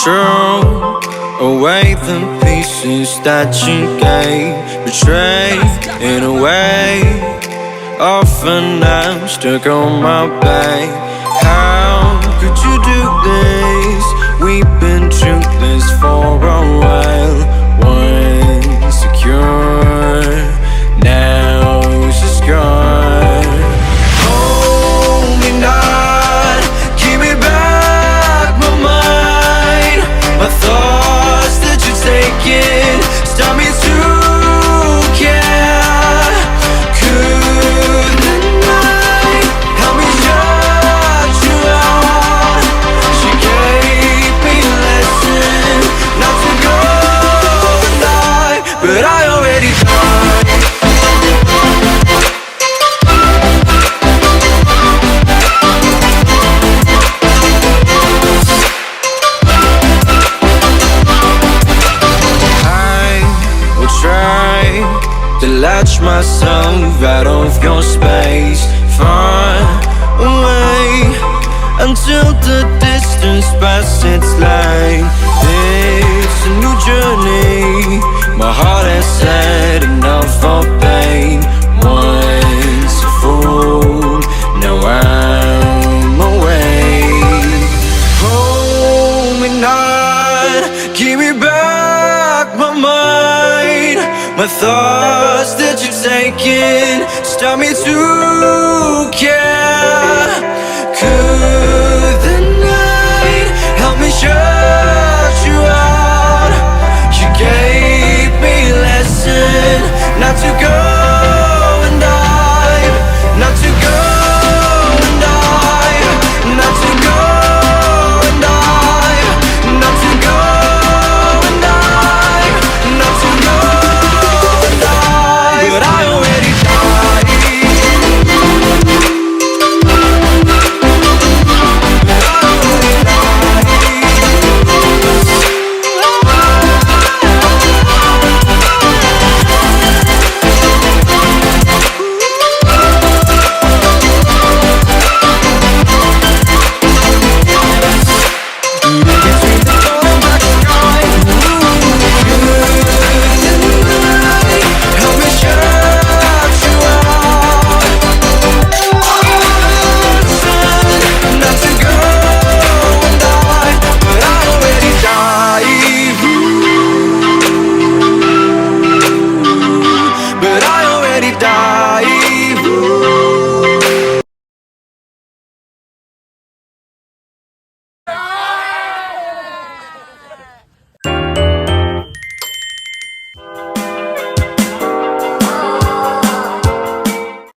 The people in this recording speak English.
Throw away the pieces that you gave, betrayed in a way. Often I'm stuck on my back. How could you do this? We've been through this for a while. Once secure, now it's just gone. Hold me not, give me back my mind. My thoughts that you're taking stop me to care. Could the night help me shut you out? She gave me a lesson not to go tonight, but I already tried. To latch myself out of your space, far away, until the distance passes its line. It's a new journey, my heart has had enough of pain. Once a fool, now I'm away. Hold me not, give me back my mind. My thoughts that you're taking stop me too